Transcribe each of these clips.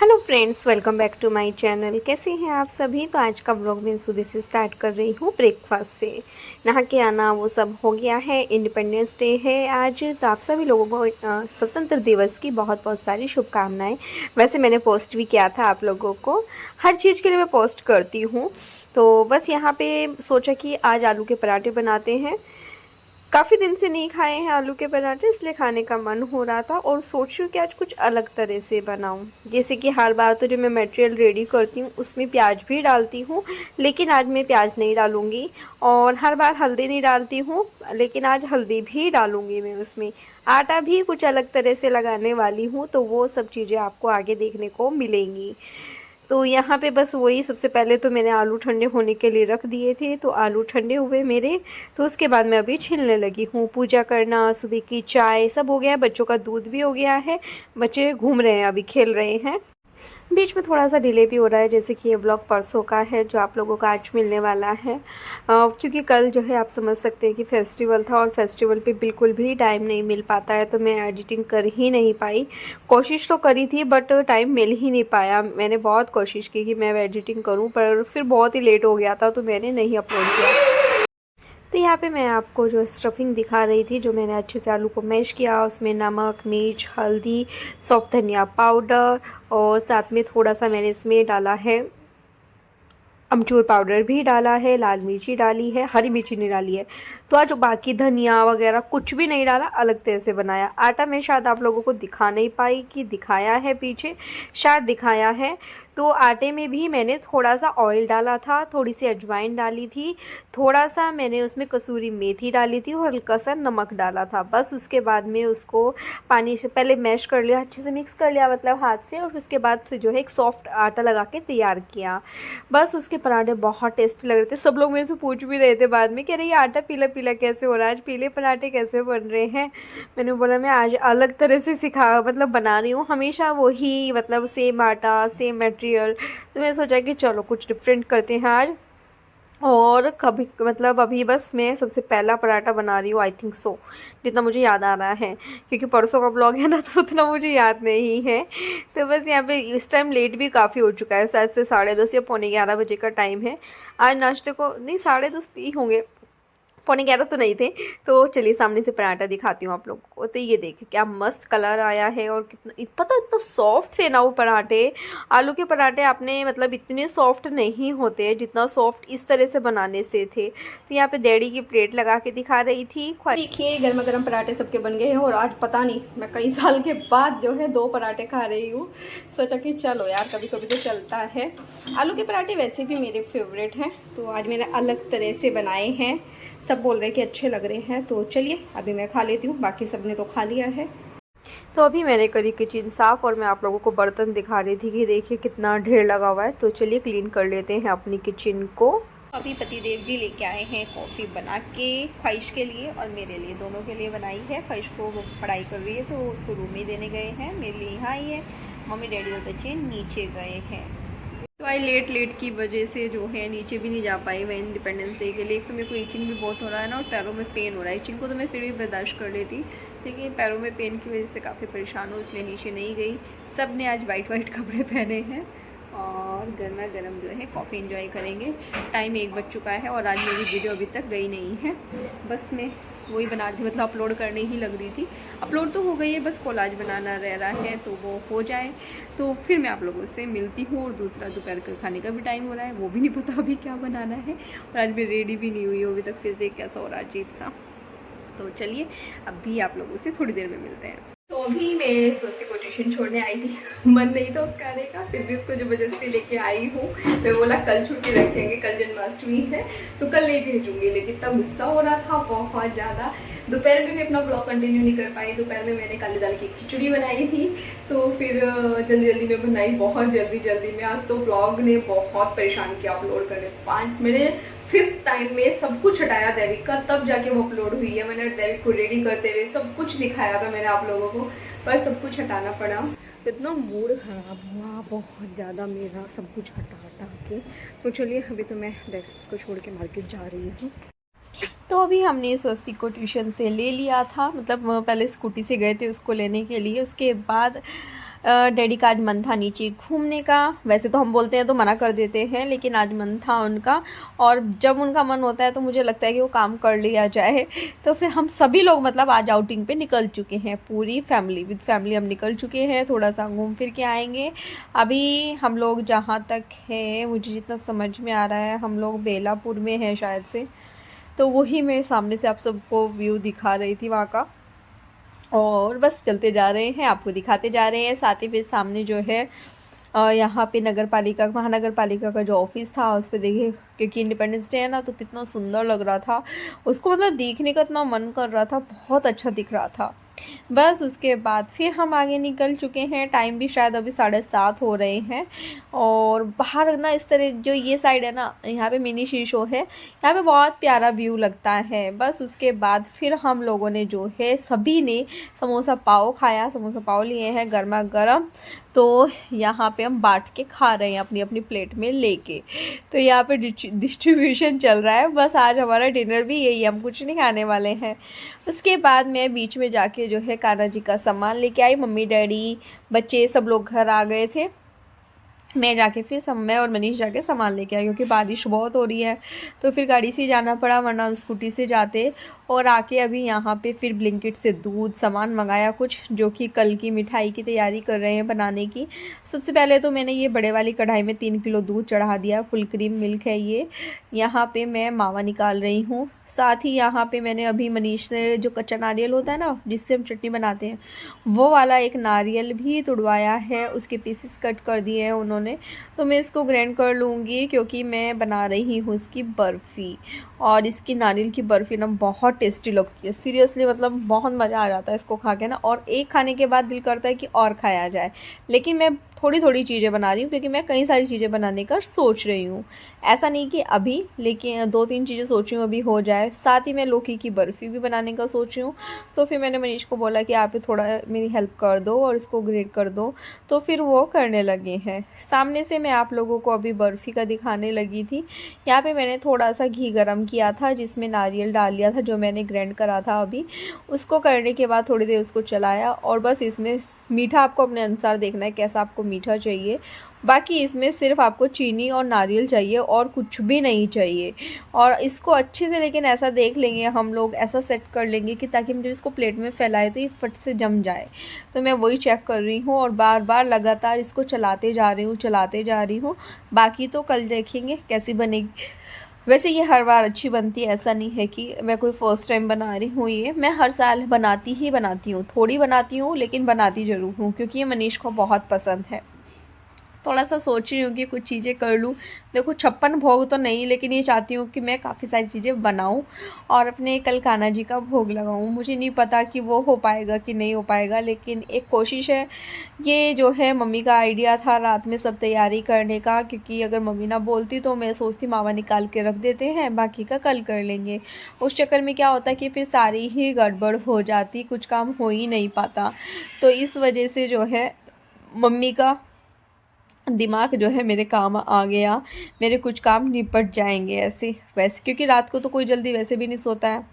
Hello friends, welcome back to my channel. कैसे हैं आप सभी। तो आज का व्लॉग मैं सुबह से स्टार्ट कर रही हूँ ब्रेकफास्ट से। नहा के आना वो सब हो गया है। इंडिपेंडेंस डे है आज, तो आप सभी लोगों को स्वतंत्र दिवस की बहुत बहुत सारी शुभकामनाएं। वैसे मैंने पोस्ट भी किया था आप लोगों को, हर चीज़ के लिए मैं पोस्ट करती हूँ। तो बस यहाँ पे सोचा कि आज आलू के पराठे बनाते हैं। काफ़ी दिन से नहीं खाए हैं आलू के पराठे, इसलिए खाने का मन हो रहा था और सोच रही हूँ कि आज कुछ अलग तरह से बनाऊँ। जैसे कि हर बार तो जो मैं मटेरियल रेडी करती हूँ उसमें प्याज भी डालती हूँ, लेकिन आज मैं प्याज नहीं डालूँगी। और हर बार हल्दी नहीं डालती हूँ, लेकिन आज हल्दी भी डालूँगी मैं उसमें। आटा भी कुछ अलग तरह से लगाने वाली हूँ, तो वो सब चीज़ें आपको आगे देखने को मिलेंगी। तो यहाँ पे बस वही, सबसे पहले तो मैंने आलू ठंडे होने के लिए रख दिए थे, तो आलू ठंडे हुए मेरे। तो उसके बाद मैं अभी छीलने लगी हूँ। पूजा करना, सुबह की चाय सब हो गया है, बच्चों का दूध भी हो गया है। बच्चे घूम रहे हैं, अभी खेल रहे हैं। बीच में थोड़ा सा डिले भी हो रहा है, जैसे कि ये ब्लॉग परसों का है जो आप लोगों का आज मिलने वाला है। क्योंकि कल जो है आप समझ सकते हैं कि फेस्टिवल था, और फेस्टिवल पे बिल्कुल भी टाइम नहीं मिल पाता है, तो मैं एडिटिंग कर ही नहीं पाई। कोशिश तो करी थी बट टाइम मिल ही नहीं पाया। मैंने बहुत कोशिश की कि मैं एडिटिंग करूं, पर फिर बहुत ही लेट हो गया था, तो मैंने नहीं अपलोड किया। तो यहाँ पे मैं आपको जो स्टफिंग दिखा रही थी, जो मैंने अच्छे से आलू को मैश किया, उसमें नमक, मिर्च, हल्दी, सॉफ्ट धनिया पाउडर, और साथ में थोड़ा सा मैंने इसमें डाला है अमचूर पाउडर भी डाला है, लाल मिर्ची डाली है, हरी मिर्ची नहीं डाली है। तो आज बाकी धनिया वगैरह कुछ भी नहीं डाला, अलग तरह से बनाया। आटा मैं शायद आप लोगों को दिखा नहीं पाई कि दिखाया है पीछे, शायद दिखाया है। तो आटे में भी मैंने थोड़ा सा ऑयल डाला था, थोड़ी सी अजवाइन डाली थी, थोड़ा सा मैंने उसमें कसूरी मेथी डाली थी और हल्का सा नमक डाला था। बस उसके बाद में उसको पानी से पहले मैश कर लिया, अच्छे से मिक्स कर लिया मतलब हाथ से, और उसके बाद से जो है एक सॉफ्ट आटा लगा के तैयार किया। बस उसके पराठे बहुत टेस्टी लग रहे थे। सब लोग मेरे से पूछ भी रहे थे बाद में कि अरे ये आटा पीला पीला कैसे हो रहा है, आज पीले पराठे कैसे बन रहे हैं। मैंने बोला मैं आज अलग तरह से मतलब बना रही हूँ, हमेशा वही मतलब सेम आटा सेम मटेरियल। तो मैंने सोचा कि चलो कुछ डिफरेंट करते हैं आज। और कभी मतलब अभी बस मैं सबसे पहला पराठा बना रही हूँ, आई थिंक सो, जितना मुझे याद आ रहा है, क्योंकि परसों का ब्लॉग है ना, तो उतना मुझे याद नहीं है। तो बस यहाँ पे इस टाइम लेट भी काफ़ी हो चुका है, शायद से 10:30 या पौने 11 बजे का टाइम है। आज नाश्ते को नहीं, 10:30 ही होंगे, पौने 11 तो नहीं थे। तो चलिए सामने से पराठा दिखाती हूँ आप लोगों को। तो ये देखिए क्या मस्त कलर आया है, और कितना पता इतना सॉफ्ट थे ना वो पराठे। आलू के पराठे आपने मतलब इतने सॉफ्ट नहीं होते जितना सॉफ्ट इस तरह से बनाने से थे। तो यहाँ पे डैडी की प्लेट लगा के दिखा रही थी। देखिए गर्मा गर्म पराठे सबके बन गए हैं, और आज पता नहीं मैं कई साल के बाद जो है 2 पराठे खा रही हूँ। सोचा कि चलो यार कभी कभी तो चलता है। आलू के पराठे वैसे भी मेरे फेवरेट हैं, तो आज मैंने अलग तरह से बनाए हैं। सब बोल रहे हैं कि अच्छे लग रहे हैं, तो चलिए अभी मैं खा लेती हूँ, बाकी सब ने तो खा लिया है। तो अभी मैंने करी किचन साफ़, और मैं आप लोगों को बर्तन दिखा रही थी कि देखिए कितना ढेर लगा हुआ है। तो चलिए क्लीन कर लेते हैं अपनी किचन को। अभी पतिदेव जी लेके आए हैं कॉफ़ी बना के ख्वाहिश के लिए, और मेरे लिए, दोनों के लिए बनाई है। ख्वाहिश को वो पढ़ाई कर रही है, तो उसको रूम में देने गए हैं। मेरे लिए यहाँ आई है, मम्मी डैडी और बच्चे नीचे गए हैं। तो आई लेट की वजह से जो है नीचे भी नहीं जा पाई मैं इंडिपेंडेंस डे के लिए। एक तो मेरे को इचिंग भी बहुत हो रहा है ना, और पैरों में पेन हो रहा है। इचिंग को तो मैं फिर भी बर्दाश्त कर लेती, लेकिन पैरों में पेन की वजह से काफ़ी परेशान हूँ, इसलिए नीचे नहीं गई। सब ने आज वाइट कपड़े पहने हैं, और गर्मा गर्म जो है कॉफ़ी इंजॉय करेंगे। टाइम 1 बज चुका है, और आज मेरी वीडियो अभी तक गई नहीं है। बस मैं वही बना रही, मतलब अपलोड करने ही लग रही थी। अपलोड तो हो गई है, बस कोलाज बनाना रह रहा है, तो वो हो जाए तो फिर मैं आप लोगों से मिलती हूँ। और दूसरा दोपहर का खाने का भी टाइम हो रहा है, वो भी नहीं पता अभी क्या बनाना है, और आज मैं रेडी भी नहीं हुई हूँ अभी तक, फिर से कैसा हो रहा है अजीब सा। तो चलिए अभी आप लोगों से थोड़ी देर में मिलते हैं। तो अभी मैं स्वस्ति को ट्यूशन छोड़ने आई थी, मन नहीं था उसका आने का, फिर भी उसको ज़बरदस्ती लेके आई हूँ। मैं बोला कल छुट्टी रखेंगे, कल जन्माष्टमी है, तो कल नहीं भेजूंगी, लेकिन तब गुस्सा हो रहा था बहुत ज़्यादा। दोपहर में भी अपना ब्लॉग कंटिन्यू नहीं कर पाई। दोपहर में मैंने काली दाल की खिचड़ी बनाई थी, तो फिर जल्दी में बनाई, बहुत जल्दी में। आज तो ब्लॉग ने बहुत परेशान किया अपलोड करने। मैंने 5th टाइम में सब कुछ हटाया दैविक का, तब जाके वो अपलोड हुई है। मैंने दैविक को रेडी करते हुए सब कुछ दिखाया था मैंने आप लोगों को, पर सब कुछ हटाना पड़ा। इतना मूड ख़राब हुआ बहुत ज़्यादा मेरा, सब कुछ हटा के। तो चलिए अभी तो मैं इसको छोड़ के मार्केट जा रही हूँ। तो अभी हमने स्वस्तिक को ट्यूशन से ले लिया था, मतलब पहले स्कूटी से गए थे उसको लेने के लिए, उसके बाद डैडी का आज मन था नीचे घूमने का। वैसे तो हम बोलते हैं तो मना कर देते हैं, लेकिन आज मन था उनका, और जब उनका मन होता है तो मुझे लगता है कि वो काम कर लिया जाए। तो फिर हम सभी लोग मतलब आज आउटिंग पे निकल चुके हैं, पूरी फैमिली विद फैमिली हम निकल चुके हैं, थोड़ा सा घूम फिर के आएंगे। अभी हम लोग जहाँ तक है मुझे जितना समझ में आ रहा है हम लोग बेलापुर में हैं शायद से, तो वही मैं सामने से आप सबको व्यू दिखा रही थी वहाँ का, और बस चलते जा रहे हैं, आपको दिखाते जा रहे हैं। साथ ही फिर सामने जो है यहाँ पे नगर पालिका महानगर पालिका का जो ऑफिस था उस पर देखिए, क्योंकि इंडिपेंडेंस डे है ना, तो कितना सुंदर लग रहा था उसको, मतलब देखने का इतना मन कर रहा था, बहुत अच्छा दिख रहा था। बस उसके बाद फिर हम आगे निकल चुके हैं, टाइम भी शायद अभी 7:30 हो रहे हैं। और बाहर ना इस तरह जो ये साइड है ना, यहाँ पे मिनी शीशो है, यहाँ पे बहुत प्यारा व्यू लगता है। बस उसके बाद फिर हम लोगों ने जो है सभी ने समोसा पाव खाया, समोसा पाव लिए हैं गर्मा गर्म, तो यहाँ पे हम बांट के खा रहे हैं अपनी अपनी प्लेट में लेके। तो यहाँ पे डिस्ट्रीब्यूशन चल रहा है। बस आज हमारा डिनर भी यही है, हम कुछ नहीं खाने वाले हैं। उसके बाद मैं बीच में जाके जो है कान्हा जी का सामान लेके आई, मम्मी डैडी बच्चे सब लोग घर आ गए थे। मैं जाके फिर मैं और मनीष जाके सामान लेके आए, क्योंकि बारिश बहुत हो रही है तो फिर गाड़ी से जाना पड़ा, वरना हम स्कूटी से जाते। और आके अभी यहाँ पे फिर ब्लिंकिट से दूध सामान मंगाया कुछ, जो कि कल की मिठाई की तैयारी कर रहे हैं बनाने की। सबसे पहले तो मैंने ये बड़े वाली कढ़ाई में 3 किलो दूध चढ़ा दिया, फुल क्रीम मिल्क है ये। यहाँ पे मैं मावा निकाल रही हूँ। साथ ही यहाँ पे मैंने अभी मनीष ने जो कच्चा नारियल होता है ना जिससे हम चटनी बनाते हैं, वो वाला एक नारियल भी तुड़वाया है, उसके पीसेस कट कर दिए हैं उन्होंने। तो मैं इसको ग्राइंड कर लूँगी, क्योंकि मैं बना रही हूँ इसकी बर्फ़ी। और इसकी नारियल की बर्फ़ी ना बहुत टेस्टी लगती है, सीरियसली मतलब बहुत मज़ा आ जाता है इसको खा के ना, और एक खाने के बाद दिल करता है कि और खाया जाए। लेकिन मैं थोड़ी थोड़ी चीज़ें बना रही हूँ, क्योंकि मैं कई सारी चीज़ें बनाने का सोच रही हूँ, ऐसा नहीं कि अभी, लेकिन 2-3 चीज़ें सोच रही हूँ अभी हो जाए। साथ ही मैं लौकी की बर्फ़ी भी बनाने का सोच रही हूँ। तो फिर मैंने मनीष को बोला कि आप थोड़ा मेरी हेल्प कर दो और इसको ग्रेट कर दो, तो फिर वो करने लगे हैं। सामने से मैं आप लोगों को अभी बर्फ़ी का दिखाने लगी थी। यहाँ पे मैंने थोड़ा सा घी गरम किया था, जिसमें नारियल डाल लिया था जो मैंने ग्राइंड करा था अभी। उसको करने के बाद थोड़ी देर उसको चलाया, और बस इसमें मीठा आपको अपने अनुसार देखना है कैसा आपको मीठा चाहिए। बाकी इसमें सिर्फ आपको चीनी और नारियल चाहिए और कुछ भी नहीं चाहिए। और इसको अच्छे से लेकिन ऐसा देख लेंगे हम लोग, ऐसा सेट कर लेंगे कि ताकि हम जब इसको प्लेट में फैलाए तो ये फट से जम जाए। तो मैं वही चेक कर रही हूँ और बार बार लगातार इसको चलाते जा रही हूँ। बाकी तो कल देखेंगे कैसी बनेगी। वैसे ये हर बार अच्छी बनती है, ऐसा नहीं है कि मैं कोई फ़र्स्ट टाइम बना रही हूँ, ये मैं हर साल बनाती हूँ। थोड़ी बनाती हूँ लेकिन बनाती ज़रूर हूँ, क्योंकि ये मनीष को बहुत पसंद है। थोड़ा सा सोच रही हूँ कि कुछ चीज़ें कर लूँ। देखो 56 भोग तो नहीं, लेकिन ये चाहती हूँ कि मैं काफ़ी सारी चीज़ें बनाऊँ और अपने कल कान्हा जी का भोग लगाऊँ। मुझे नहीं पता कि वो हो पाएगा कि नहीं हो पाएगा, लेकिन एक कोशिश है। ये जो है मम्मी का आइडिया था रात में सब तैयारी करने का, क्योंकि अगर मम्मी ना बोलती तो मैं सोचती मावा निकाल के रख देते हैं, बाकी का कल कर लेंगे। उस चक्कर में क्या होता कि फिर सारी ही गड़बड़ हो जाती, कुछ काम हो ही नहीं पाता। तो इस वजह से जो है मम्मी का दिमाग जो है मेरे काम आ गया, मेरे कुछ काम निपट जाएंगे ऐसे वैसे, क्योंकि रात को तो कोई जल्दी वैसे भी नहीं सोता है।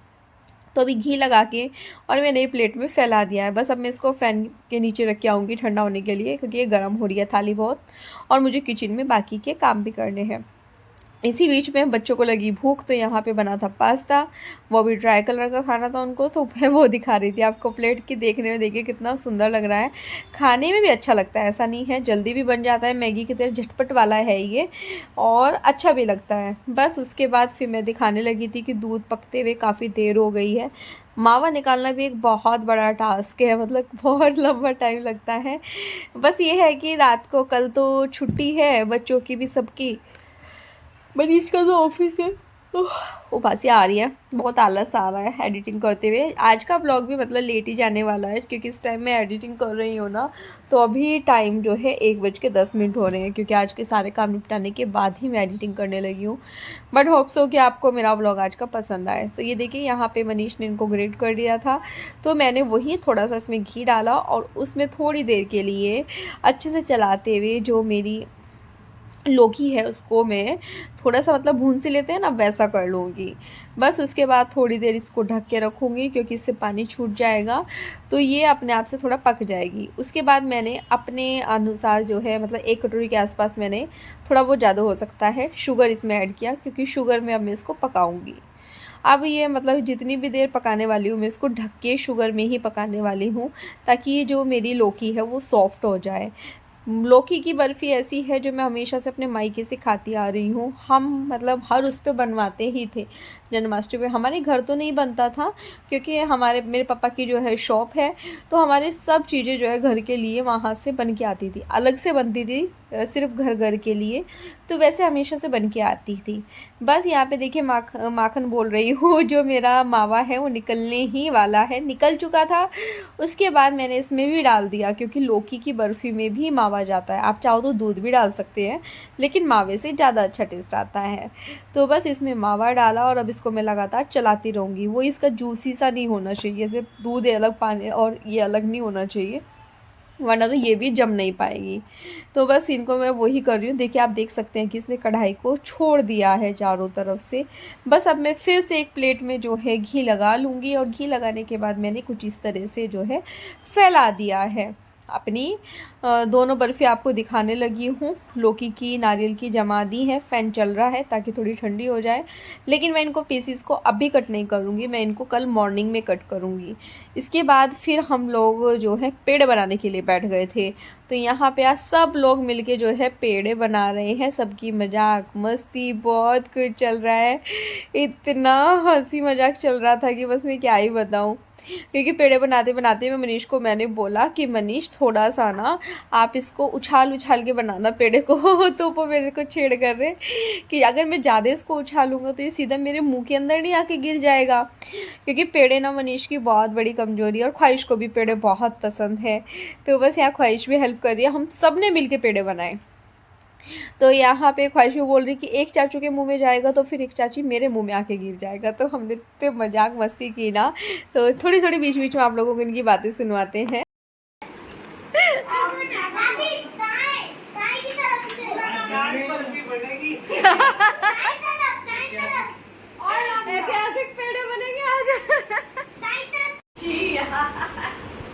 तो अभी घी लगा के और मैंने प्लेट में फैला दिया है। बस अब मैं इसको फ़ैन के नीचे रख के आऊँगी ठंडा होने के लिए, क्योंकि ये गर्म हो रही है थाली बहुत, और मुझे किचन में बाकी के काम भी करने हैं। इसी बीच में बच्चों को लगी भूख, तो यहाँ पे बना था पास्ता, वो भी ड्राई कलर का खाना था उनको, तो मैं वो दिखा रही थी आपको प्लेट की। देखने में देखिए कितना सुंदर लग रहा है, खाने में भी अच्छा लगता है, ऐसा नहीं है, जल्दी भी बन जाता है, मैगी की तरह झटपट वाला है ये, और अच्छा भी लगता है। बस उसके बाद फिर मैं दिखाने लगी थी कि दूध पकते हुए काफ़ी देर हो गई है। मावा निकालना भी एक बहुत बड़ा टास्क है, मतलब बहुत लंबा टाइम लगता है। बस ये है कि रात को कल तो छुट्टी है बच्चों की भी, सबकी। मनीष का तो ऑफिस है, उबासी आ रही है, बहुत आलस आ रहा है एडिटिंग करते हुए। आज का ब्लॉग भी मतलब लेट ही जाने वाला है, क्योंकि इस टाइम मैं एडिटिंग कर रही हूँ ना, तो अभी टाइम जो है 1:10 हो रहे हैं, क्योंकि आज के सारे काम निपटाने के बाद ही मैं एडिटिंग करने लगी हूँ। बट होप सो कि आपको मेरा ब्लॉग आज का पसंद आए। तो ये देखिए यहाँ पे मनीष ने इनको ग्रेट कर दिया था, तो मैंने वही थोड़ा सा इसमें घी डाला और उसमें थोड़ी देर के लिए अच्छे से चलाते हुए जो मेरी लौकी है उसको मैं थोड़ा सा मतलब भून से लेते हैं ना, वैसा कर लूँगी। बस उसके बाद थोड़ी देर इसको ढक के रखूँगी क्योंकि इससे पानी छूट जाएगा, तो ये अपने आप से थोड़ा पक जाएगी। उसके बाद मैंने अपने अनुसार जो है मतलब 1 कटोरी के आसपास मैंने, थोड़ा बहुत ज़्यादा हो सकता है, शुगर इसमें ऐड किया क्योंकि शुगर में अब मैं इसको पकाऊँगी। अब ये मतलब जितनी भी देर पकाने वाली हूँ मैं इसको ढक के शुगर में ही पकाने वाली हूँ, ताकि ये जो मेरी लौकी है वो सॉफ्ट हो जाए। लौकी की बर्फ़ी ऐसी है जो मैं हमेशा से अपने मायके से खाती आ रही हूँ। हम मतलब हर उस पे बनवाते ही थे। जन्माष्टमी पे हमारे घर तो नहीं बनता था क्योंकि मेरे पापा की जो है शॉप है, तो हमारे सब चीज़ें जो है घर के लिए वहाँ से बन के आती थी। अलग से बनती थी सिर्फ़ घर के लिए, तो वैसे हमेशा से बन के आती थी। बस यहाँ पे देखिए माखन बोल रही हूँ, जो मेरा मावा है वो निकलने ही वाला है, निकल चुका था। उसके बाद मैंने इसमें भी डाल दिया क्योंकि लौकी की बर्फ़ी में भी मावा जाता है। आप चाहो तो दूध भी डाल सकते हैं, लेकिन मावे से ज़्यादा अच्छा टेस्ट आता है। तो बस इसमें मावा डाला और अब इसको मैं लगातार चलाती रहूँगी। वो इसका जूसी सा नहीं होना चाहिए, सिर्फ दूध अलग पानी और ये अलग नहीं होना चाहिए, वरना तो ये भी जम नहीं पाएगी। तो बस इनको मैं वही कर रही हूँ। देखिए आप देख सकते हैं कि इसने कढ़ाई को छोड़ दिया है चारों तरफ से। बस अब मैं फिर से एक प्लेट में जो है घी लगा लूँगी और घी लगाने के बाद मैंने कुछ इस तरह से जो है फैला दिया है। अपनी दोनों बर्फ़ी आपको दिखाने लगी हूँ। लौकी की, नारियल की जमा दी है, फ़ैन चल रहा है ताकि थोड़ी ठंडी हो जाए। लेकिन मैं इनको पीसीस को अभी कट नहीं करूँगी, मैं इनको कल मॉर्निंग में कट करूँगी। इसके बाद फिर हम लोग जो है पेड़े बनाने के लिए बैठ गए थे। तो यहाँ पे आज सब लोग मिलके जो है पेड़े बना रहे हैं। सबकी मजाक मस्ती बहुत कुछ चल रहा है। इतना हंसी मजाक चल रहा था कि बस मैं क्या ही बताऊँ। क्योंकि पेड़े बनाते बनाते मैं मनीष को मैंने बोला कि मनीष थोड़ा सा ना आप इसको उछाल उछाल के बनाना पेड़े को। तो वो मेरे को छेड़ कर रहे कि अगर मैं ज़्यादा इसको उछालूँगा तो ये सीधा मेरे मुंह के अंदर नहीं आके गिर जाएगा। क्योंकि पेड़े ना मनीष की बहुत बड़ी कमज़ोरी है और ख्वाहिश को भी पेड़े बहुत पसंद है। तो बस यहाँ ख्वाहिश भी हेल्प कर रही है, हम सब ने मिल के पेड़े बनाए। तो यहाँ पे ख्वाहिश भी बोल रही कि एक चाचू के मुंह में जाएगा तो फिर एक चाची मेरे मुंह में आके गिर जाएगा। तो हमने इतने मजाक मस्ती की ना, तो थोड़ी थोड़ी बीच बीच में आप लोगों को इनकी बातें सुनवाते हैं। ऐतिहासिक पेड़े बनेंगे आज।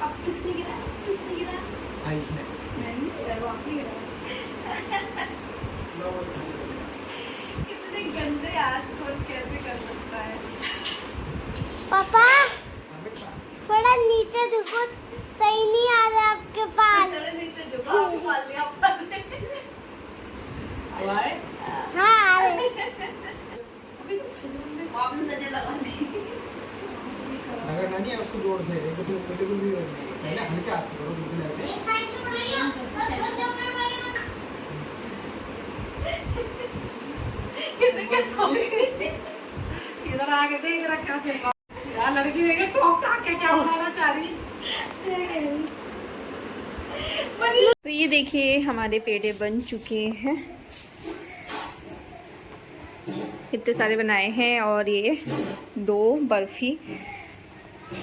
अब किसने गिरा? किसने गिरा? कितने गंदे हाथ कौन कैसे कर सकता है? पापा थोड़ा नीचे देखो, सही नहीं आ रहा आपके पास। नीचे झुका आपको मार लिया आपने। हाँ आ रहे। आपने नजर लगा दी। अगर नहीं है उसको जोर से एक तो बिल्कुल भी पहले हल्के हाथ से करो, बिल्कुल ऐसे। एक साइड से बढ़ाइए, सब जमने वाले ना। कितने क्या छोड़ी? इधर आके दे, इधर क्या चल रहा है यार? लड़की देखे टॉक टाक के क्या बनाना चाह रही। तो ये देखिए हमारे पेड़े बन चुके हैं, कितने सारे बनाए हैं। और ये 2 बर्फ़ी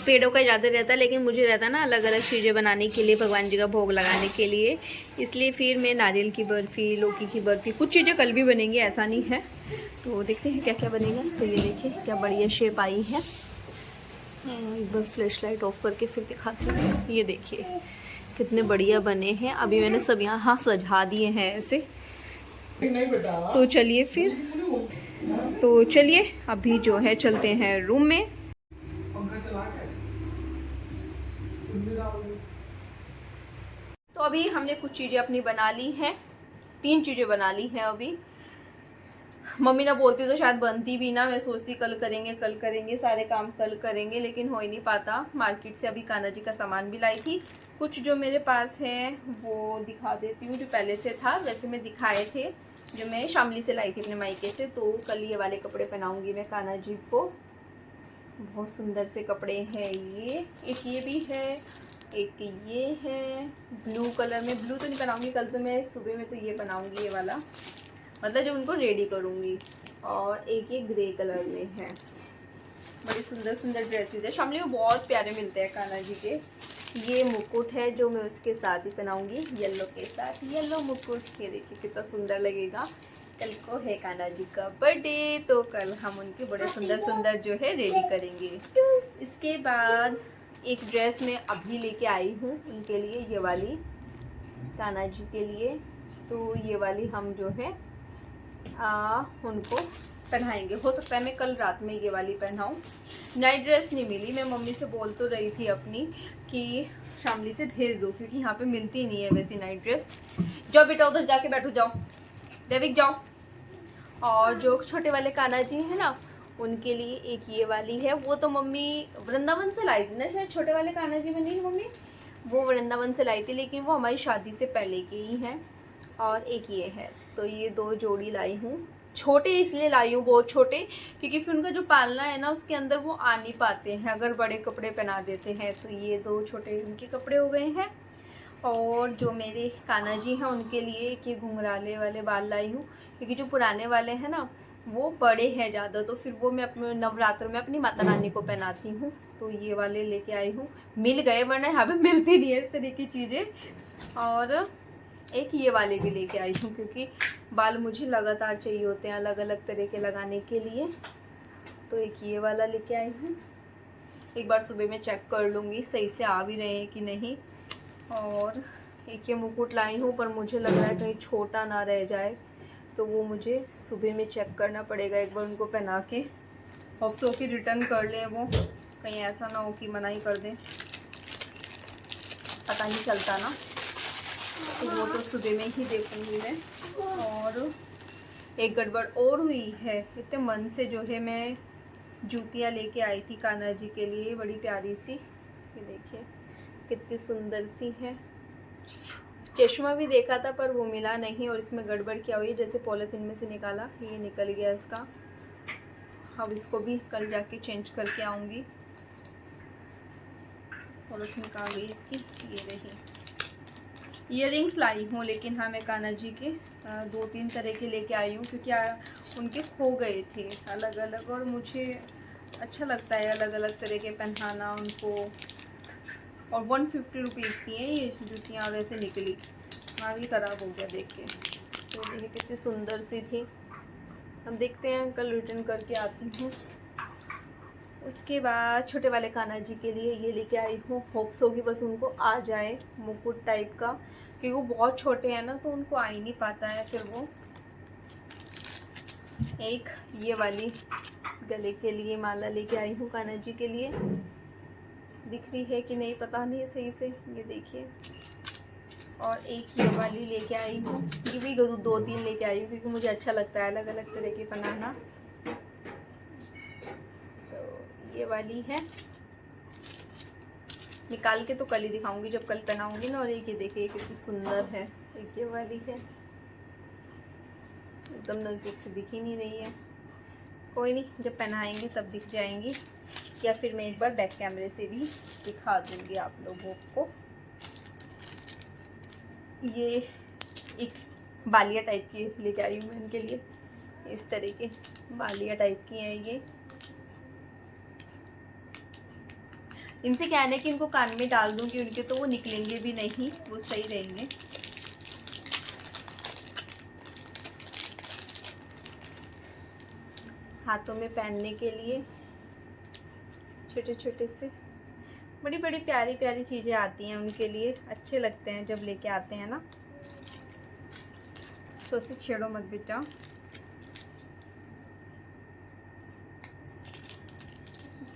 पेड़ों का ज़्यादा रहता है, लेकिन मुझे रहता है ना अलग अलग चीज़ें बनाने के लिए, भगवान जी का भोग लगाने के लिए। इसलिए फिर मैं नारियल की बर्फ़ी, लौकी की बर्फ़ी, कुछ चीज़ें कल भी बनेंगी ऐसा नहीं है। तो देखते हैं क्या क्या बनेगा। तो ये देखिए क्या बढ़िया शेप आई है। एक बार फ्लैश लाइट ऑफ करके फिर दिखाती हूँ। ये देखिए कितने बढ़िया बने हैं। अभी मैंने सब यहाँ सजा दिए हैं ऐसे। नहीं बेटा। तो चलिए फिर, तो चलिए अभी जो है चलते हैं रूम में। पंखा चला के तो अभी हमने कुछ चीज़ें अपनी बना ली हैं, 3 चीज़ें बना ली हैं अभी। मम्मी ना बोलती तो शायद बनती भी ना, मैं सोचती कल करेंगे सारे काम कल करेंगे, लेकिन हो ही नहीं पाता। मार्केट से अभी कान्हा जी का सामान भी लाई थी। कुछ जो मेरे पास है वो दिखा देती हूँ, जो पहले से था वैसे मैं दिखाए थे, जो मैं शामली से लाई थी अपने मायके से। तो कल ये वाले कपड़े पहनाऊँगी मैं कान्हा जी को। बहुत सुंदर से कपड़े हैं ये। एक ये भी है, एक ये है ब्लू कलर में। ब्लू तो नहीं पहनाऊँगी कल, तो मैं सुबह में तो ये बनाऊँगी, ये वाला मतलब जब उनको रेडी करूँगी। और एक ये ग्रे कलर में है। बड़ी सुंदर सुंदर ड्रेसेस है, शामली में बहुत प्यारे मिलते हैं कान्हा जी के। ये मुकुट है जो मैं उसके साथ ही पहनाऊंगी, येलो के साथ। येलो मुकुट, ये देखिए कितना सुंदर लगेगा। कल को है कान्हा जी का बर्थडे, तो कल हम उनके बड़े सुंदर सुंदर जो है रेडी करेंगे। इसके बाद एक ड्रेस मैं अभी लेके आई हूँ उनके लिए, ये वाली कान्हा जी के लिए। तो ये वाली हम जो है उनको पहनाएंगे। हो सकता है मैं कल रात में ये वाली पहनाऊँ। नाइट ड्रेस नहीं मिली, मैं मम्मी से बोल तो रही थी अपनी कि शामली से भेज दो, क्योंकि यहाँ पे मिलती नहीं है वैसी नाइट ड्रेस। जाओ बेटा उधर जाके बैठो, जाओ देविक जाओ। और जो छोटे वाले कान्हा जी है ना, उनके लिए एक ये वाली है। वो तो मम्मी वृंदावन से लाई थी ना शायद, छोटे वाले कान्हा जी में नहीं मम्मी, वो वृंदावन से लाई थी, लेकिन वो हमारी शादी से पहले के ही हैं। और एक ये है, तो ये 2 जोड़ी लाई हूँ। छोटे इसलिए लाई हूँ, बहुत छोटे, क्योंकि फिर उनका जो पालना है ना उसके अंदर वो आ नहीं पाते हैं अगर बड़े कपड़े पहना देते हैं। तो ये 2 छोटे उनके कपड़े हो गए हैं। और जो मेरे कान्हा जी हैं उनके लिए एक ये घुंघराले वाले बाल लाई हूँ, क्योंकि जो पुराने वाले हैं ना वो बड़े हैं ज़्यादा, तो फिर वो मैं अपने नवरात्र में अपनी माता रानी को पहनाती हूँ। तो ये वाले लेके आई हूँ, मिल गए, वरना यहाँ पे मिलती नहीं है इस तरह की चीज़ें। और एक ये वाले भी लेके आई हूँ, क्योंकि बाल मुझे लगातार चाहिए होते हैं अलग अलग तरह के लगाने के लिए। तो एक ये वाला लेके आई हूँ। एक बार सुबह में चेक कर लूँगी सही से आ भी रहे हैं कि नहीं। और एक ये मुकुट लाई हूँ, पर मुझे लग रहा है कहीं छोटा ना रह जाए, तो वो मुझे सुबह में चेक करना पड़ेगा एक बार उनको पहना के। होप सो कि रिटर्न कर लें वो, कहीं ऐसा ना हो कि मना ही कर दें, पता नहीं चलता ना। तो वो तो सुबह में ही देखूँगी मैं। और एक गड़बड़ और हुई है, इतने मन से जो है मैं जूतियाँ लेके आई थी कान्हा जी के लिए, बड़ी प्यारी सी, ये देखिए कितनी सुंदर सी है। चश्मा भी देखा था पर वो मिला नहीं, और इसमें गड़बड़ क्या हुई, जैसे पॉलीथीन में से निकाला ये निकल गया इसका। अब इसको भी कल जाके चेंज करके आऊँगी। पॉलीथीन कहाँ गई इसकी, ये रही। ईयरिंग्स लाई हूँ, लेकिन हाँ मैं कान्हा जी के 2-3 तरह के लेके आई हूँ, क्योंकि उनके खो गए थे अलग अलग, और मुझे अच्छा लगता है अलग अलग तरह के पहनाना उनको। और 150 रुपीज़ की हैं ये जूतियाँ, और ऐसे निकली, आगे ख़राब हो गया देख के। तो देखिए कितनी सुंदर सी थी। अब देखते हैं, कल रिटर्न करके आती हूँ। उसके बाद छोटे वाले कान्हा जी के लिए ये लेके आई हूँ। होप्स होगी बस उनको आ जाए मुकुट टाइप का, क्योंकि वो बहुत छोटे हैं ना, तो उनको आ ही नहीं पाता है फिर वो। एक ये वाली गले के लिए माला लेके आई हूँ कान्हा जी के लिए, दिख रही है कि नहीं पता नहीं सही से, ये देखिए। और एक ये वाली लेके आई हूँ, ये भी 2-3 लेके आई हूँ, क्योंकि मुझे अच्छा लगता है अलग अलग तरह के बनाना। तो ये वाली है, निकाल के तो कल ही दिखाऊंगी जब कल पहनाऊंगी ना। और एक ये देखिए कितनी सुंदर है, एक ये वाली है, एकदम नज़दीक से दिख ही नहीं रही है। कोई नहीं, जब पहनाएंगे तब दिख जाएंगी, या फिर मैं एक बार बैक कैमरे से भी दिखा दूंगी आप लोगों को। ये एक बालिया टाइप की लेके आई हूँ मैं इनके लिए, इस तरह के बालिया टाइप की हैं ये। इनसे कहने कि इनको कान में डाल दूंगी उनके, तो वो निकलेंगे भी नहीं, वो सही रहेंगे। हाथों में पहनने के लिए छोटे छोटे से बड़ी बड़ी प्यारी प्यारी चीज़ें आती हैं उनके लिए, अच्छे लगते हैं जब लेके आते हैं ना। तो उसे छेड़ो मत बेटा।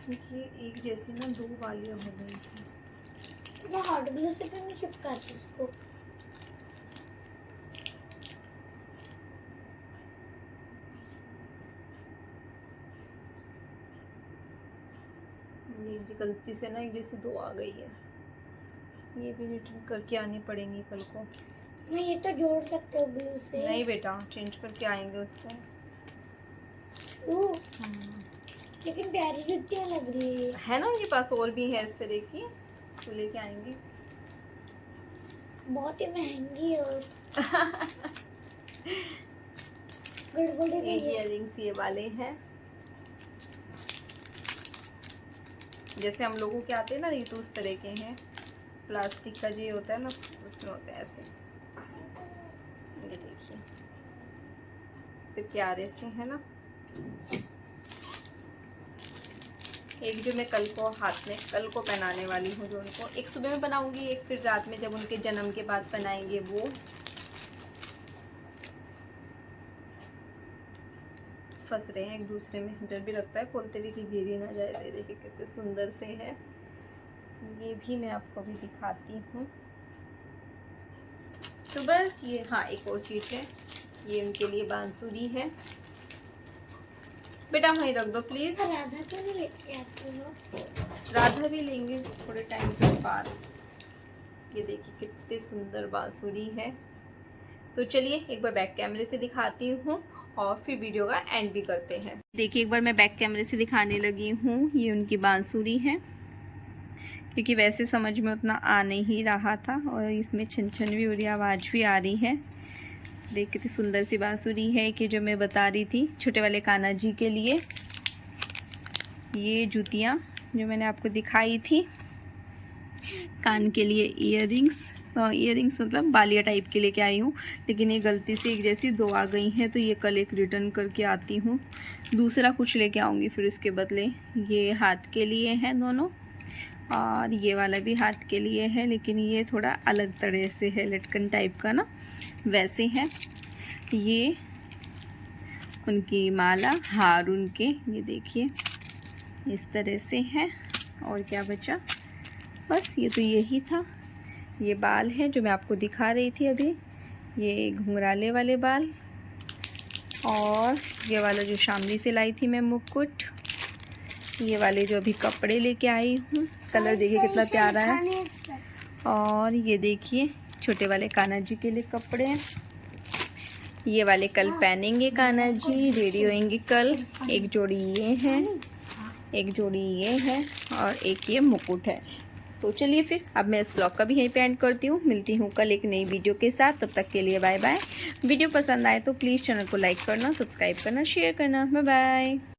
ये एक जैसी ना 2 वालियाँ हो गई थी। ये हॉट ग्लू से तो नहीं चिपकाती इसको। ये गलती से ना एक जैसी 2 आ गई है, ये भी रिटर्न करके आनी पड़ेंगी कल को। मैं ये तो जोड़ सकते हो ग्लू से। नहीं बेटा, चेंज करके आएंगे उसको। लेकिन प्यारी जुतियाँ लग रही है ना उनके पास, और भी है इस तरह की, तो लेके आएंगे। बहुत ही महंगी है और गड़बड़ी भी है। इयररिंग्स ये वाले हैं, जैसे हम लोगों के आते हैं ना, ये तो उस तरह के हैं। प्लास्टिक का जो ये होता है ना, उसमें होता है ऐसे। ये देखिए तो प्यारे से है ना। एक जो मैं कल को हाथ में कल को पहनाने वाली हूँ, जो उनको एक सुबह में बनाऊंगी, एक फिर रात में जब उनके जन्म के बाद पहनाएंगे वो। फंस रहे हैं एक दूसरे में, डर भी लगता है खोलते हुए कि गिर ही ना जाए। ये देखिए कितने सुंदर से है। ये भी मैं आपको भी दिखाती हूँ। तो बस ये, हाँ एक और चीज़ है, ये उनके लिए बांसुरी है। बेटा वहीं रख दो प्लीज़। राधा को नहीं लेके आती हो? राधा भी लेंगे थोड़े टाइम के बाद। ये देखिए कितनी सुंदर बांसुरी है। तो चलिए एक बार बैक कैमरे से दिखाती हूँ और फिर वीडियो का एंड भी करते हैं। देखिए एक बार मैं बैक कैमरे से दिखाने लगी हूँ। ये उनकी बांसुरी है, क्योंकि वैसे समझ में उतना आ नहीं रहा था और इसमें छन छन भी हो रही, आवाज़ भी आ रही है। देख कितनी सुंदर सी बांसुरी है कि जो मैं बता रही थी छोटे वाले कान्हा जी के लिए। ये जूतियाँ जो मैंने आपको दिखाई थी, कान के लिए इयररिंग्स मतलब बालिया टाइप के लेके आई हूँ, लेकिन ये गलती से एक जैसी दो आ गई हैं, तो ये कल एक रिटर्न करके आती हूँ, दूसरा कुछ लेके आऊँगी फिर इसके बदले। ये हाथ के लिए हैं दोनों, और ये वाला भी हाथ के लिए है, लेकिन ये थोड़ा अलग तरह से है, लटकन टाइप का ना वैसे है। ये उनकी माला, हार उनके, ये देखिए इस तरह से है। और क्या बचा, बस ये तो यही था। ये बाल है जो मैं आपको दिखा रही थी अभी, ये घुंघराले वाले बाल। और ये वाला जो शामली से लाई थी मैं मुकुट। ये वाले जो अभी कपड़े लेके आई हूँ, कलर देखिए कितना प्यारा है। और ये देखिए छोटे वाले कान्हा जी के लिए कपड़े। ये वाले कल पहनेंगे कान्हा जी, रेडी होएंगे कल। एक जोड़ी ये है, एक जोड़ी ये है, और एक ये मुकुट है। तो चलिए फिर अब मैं इस ब्लॉग का भी यहीं पे एंड करती हूँ। मिलती हूँ कल एक नई वीडियो के साथ, तब तक के लिए बाय बाय। वीडियो पसंद आए तो प्लीज़ चैनल को लाइक करना, सब्सक्राइब करना, शेयर करना। Bye bye.